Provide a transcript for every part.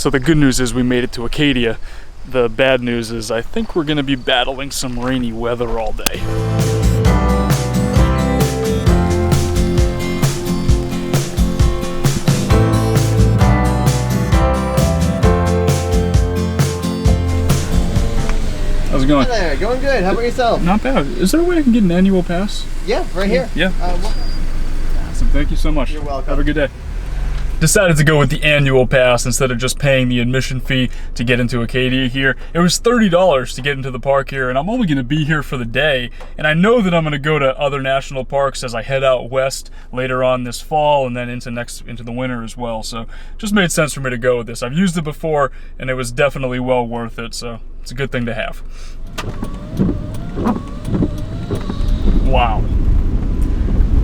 So the good news is we made it to Acadia. The bad news is I think we're gonna be battling some rainy weather all day. How's it going? Hi there, going good. How about yourself? Not bad. Is there a way I can get an annual pass? Yeah, right here. Yeah. Awesome. Thank you so much. You're welcome. Have a good day. Decided to go with the annual pass instead of just paying the admission fee to get into Acadia here. It was $30 to get into the park here, and I'm only going to be here for the day. And I know that I'm going to go to other national parks as I head out west later on this fall and then into the winter as well. So just made sense for me to go with this. I've used it before, and it was definitely well worth it. So it's a good thing to have. Wow.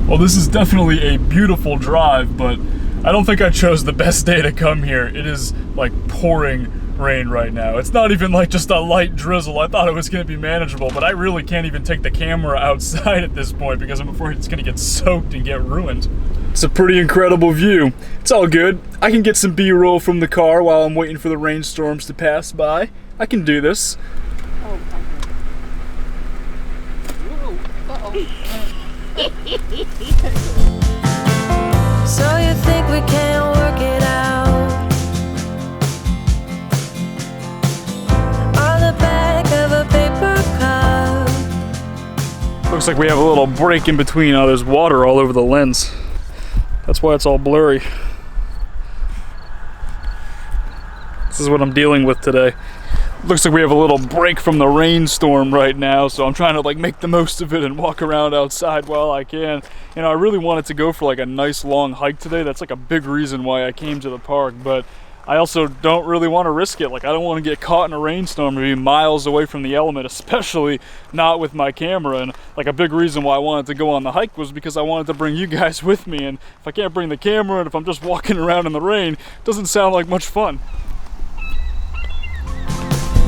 Well, this is definitely a beautiful drive, but I don't think I chose the best day to come here. It is like pouring rain right now. It's not even like just a light drizzle. I thought it was gonna be manageable, but I really can't even take the camera outside at this point because I'm afraid it's gonna get soaked and get ruined. It's a pretty incredible view. It's all good. I can get some B-roll from the car while I'm waiting for the rainstorms to pass by. I can do this. Oh, okay. So you think we can't work it out? On the back of a paper cup. Looks like we have a little break in between. Oh, there's water all over the lens. That's why it's all blurry. This is what I'm dealing with today. Looks like we have a little break from the rainstorm right now, so I'm trying to like make the most of it and walk around outside while I can. You know, I really wanted to go for like a nice long hike today. That's like a big reason why I came to the park, but I also don't really want to risk it. Like, I don't want to get caught in a rainstorm and be miles away from the element, especially not with my camera. And like a big reason why I wanted to go on the hike was because I wanted to bring you guys with me. And if I can't bring the camera and if I'm just walking around in the rain, it doesn't sound like much fun.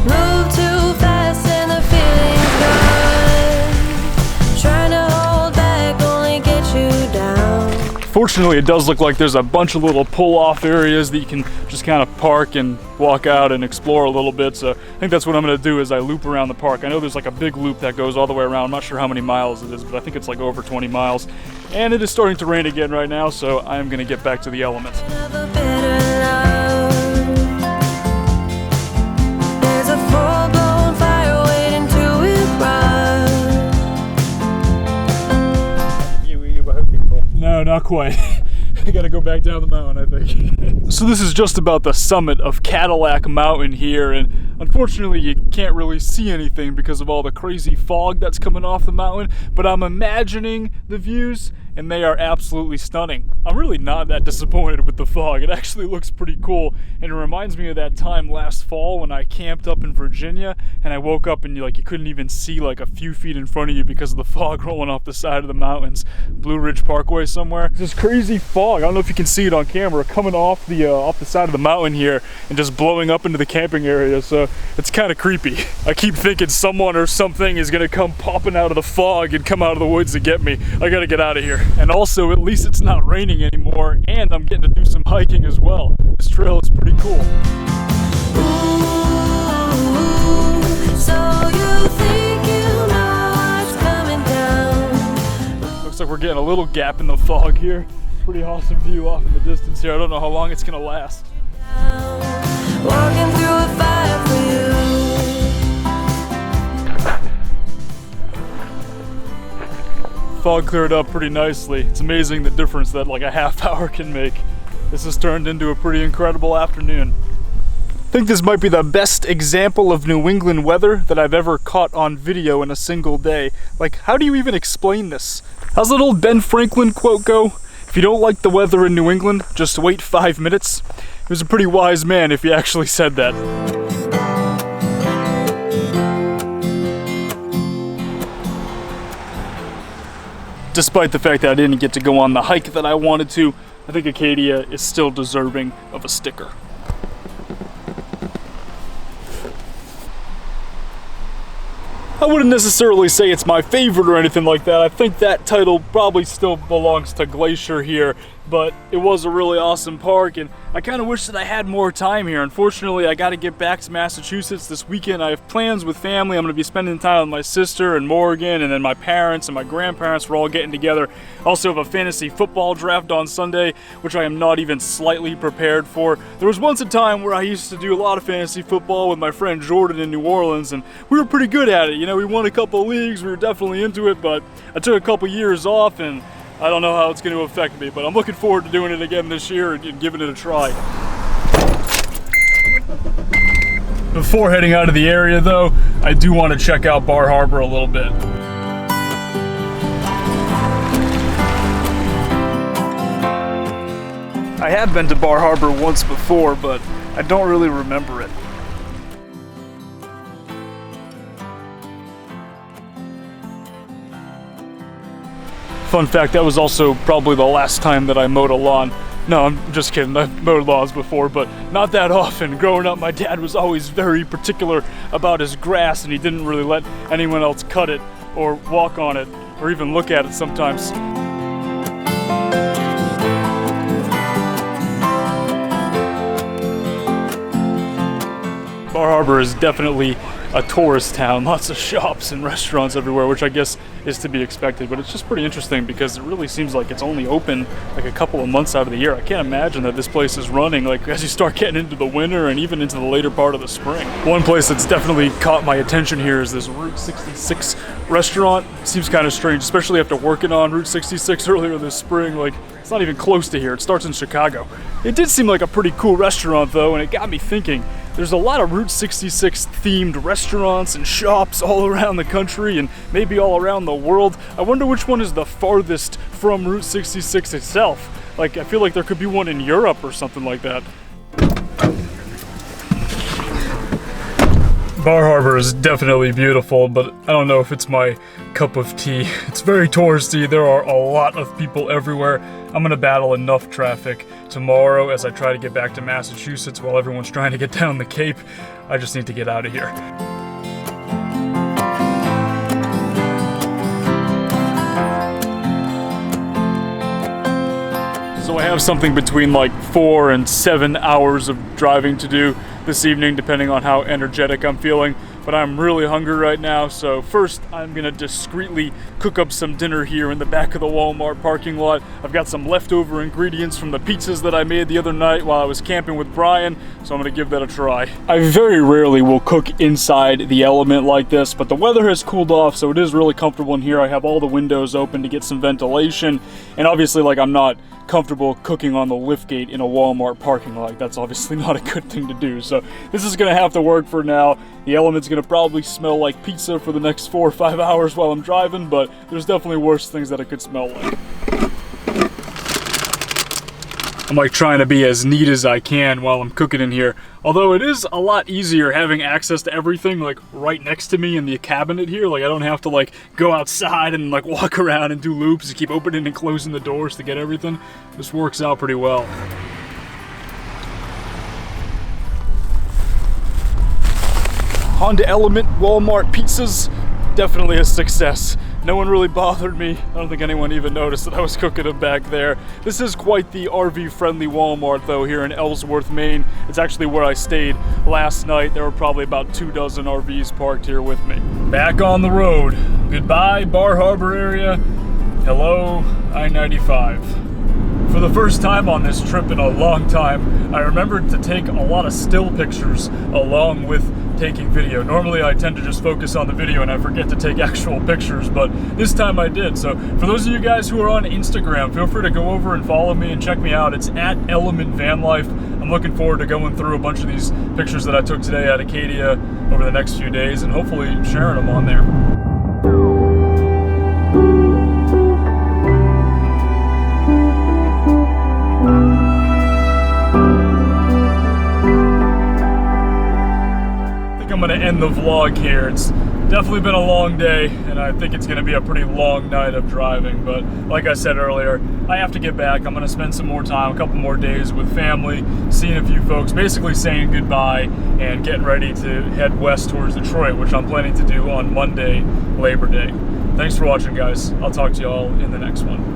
Move too fast and the feeling's gone. Trying to hold back only get you down. Fortunately, it does look like there's a bunch of little pull-off areas that you can just kind of park and walk out and explore a little bit. So I think that's what I'm going to do is I loop around the park. I know there's like a big loop that goes all the way around. I'm not sure how many miles it is, but I think it's like over 20 miles. And it is starting to rain again right now, so I am going to get back to the element. Never better love. There's a full-blown fire waiting to erupt. No, not quite. I gotta go back down the mountain, I think. So this is just about the summit of Cadillac Mountain here, and unfortunately you can't really see anything because of all the crazy fog that's coming off the mountain, but I'm imagining the views and they are absolutely stunning. I'm really not that disappointed with the fog. It actually looks pretty cool, and it reminds me of that time last fall when I camped up in Virginia and I woke up and you couldn't even see like a few feet in front of you because of the fog rolling off the side of the mountains. Blue Ridge Parkway somewhere. This crazy fog, I don't know if you can see it on camera, coming off the side of the mountain here and just blowing up into the camping area, so it's kind of creepy. I keep thinking someone or something is gonna come popping out of the fog and come out of the woods to get me. I gotta get out of here. And also, at least it's not raining anymore, and I'm getting to do some hiking as well. This trail is pretty cool. Ooh, so you think you know what's coming down. Looks like we're getting a little gap in the fog here. Pretty awesome view off in the distance here. I don't know how long it's gonna last. Walking through a fire for you. Fog cleared up pretty nicely. It's amazing the difference that like a half hour can make. This has turned into a pretty incredible afternoon. I think this might be the best example of New England weather that I've ever caught on video in a single day. Like, how do you even explain this? How's that old Ben Franklin quote go? If you don't like the weather in New England, just wait 5 minutes. He was a pretty wise man if he actually said that. Despite the fact that I didn't get to go on the hike that I wanted to, I think Acadia is still deserving of a sticker. I wouldn't necessarily say it's my favorite or anything like that. I think that title probably still belongs to Glacier here, but it was a really awesome park, and I kind of wish that I had more time here. Unfortunately, I got to get back to Massachusetts this weekend. I have plans with family. I'm going to be spending time with my sister and Morgan, and then my parents and my grandparents. We're all getting together. Also have a fantasy football draft on Sunday, which I am not even slightly prepared for. There was once a time where I used to do a lot of fantasy football with my friend Jordan in New Orleans, and we were pretty good at it. You know, we won a couple of leagues. We were definitely into it, but I took a couple years off, and I don't know how it's going to affect me, but I'm looking forward to doing it again this year and giving it a try. Before heading out of the area though, I do want to check out Bar Harbor a little bit. I have been to Bar Harbor once before, but I don't really remember it. Fun fact, that was also probably the last time that I mowed a lawn. No, I'm just kidding. I've mowed lawns before, but not that often. Growing up, my dad was always very particular about his grass, and he didn't really let anyone else cut it or walk on it or even look at it sometimes. Bar Harbor is definitely a tourist town. Lots of shops and restaurants everywhere, which I guess is to be expected, but it's just pretty interesting because it really seems like it's only open like a couple of months out of the year. I can't imagine that this place is running like as you start getting into the winter and even into the later part of the spring. One place that's definitely caught my attention here is this Route 66 restaurant. It seems kind of strange, especially after working on Route 66 earlier this spring. Like, it's not even close to here. It starts in Chicago. It did seem like a pretty cool restaurant though, and it got me thinking. There's a lot of Route 66 themed restaurants and shops all around the country and maybe all around the world. I wonder which one is the farthest from Route 66 itself. Like, I feel like there could be one in Europe or something like that. Bar Harbor is definitely beautiful, but I don't know if it's my cup of tea. It's very touristy. There are a lot of people everywhere. I'm gonna battle enough traffic tomorrow as I try to get back to Massachusetts while everyone's trying to get down the Cape. I just need to get out of here. So I have something between like 4 and 7 hours of driving to do this evening, depending on how energetic I'm feeling. But I'm really hungry right now, so first I'm gonna discreetly cook up some dinner here in the back of the Walmart parking lot. I've got some leftover ingredients from the pizzas that I made the other night while I was camping with Brian, so I'm gonna give that a try. I very rarely will cook inside the Element like this, but the weather has cooled off, so it is really comfortable in here. I have all the windows open to get some ventilation, and obviously, like, I'm not comfortable cooking on the liftgate in a Walmart parking lot. That's obviously not a good thing to do, so this is gonna have to work for now. The Element's gonna probably smell like pizza for the next 4 or 5 hours while I'm driving, but there's definitely worse things that it could smell like. I'm like trying to be as neat as I can while I'm cooking in here. Although it is a lot easier having access to everything like right next to me in the cabinet here. Like, I don't have to like go outside and like walk around and do loops and keep opening and closing the doors to get everything. This works out pretty well. Honda Element Walmart pizzas, definitely a success. No one really bothered me. I don't think anyone even noticed that I was cooking them back there. This is quite the RV-friendly Walmart though here in Ellsworth, Maine. It's actually where I stayed last night. There were probably about 24 RVs parked here with me. Back on the road. Goodbye, Bar Harbor area. Hello, I-95. For the first time on this trip in a long time, I remembered to take a lot of still pictures along with taking video. Normally I tend to just focus on the video and I forget to take actual pictures, but this time I did. So for those of you guys who are on Instagram, feel free to go over and follow me and check me out. It's at Element Vanlife. I'm looking forward to going through a bunch of these pictures that I took today at Acadia over the next few days and hopefully sharing them on there. I'm gonna end the vlog here. It's definitely been a long day, and I think it's going to be a pretty long night of driving. But like I said earlier, I have to get back. I'm going to spend some more time, a couple more days with family, seeing a few folks, basically saying goodbye and getting ready to head west towards Detroit, which I'm planning to do on Monday, Labor Day. Thanks for watching, guys. I'll talk to you all in the next one.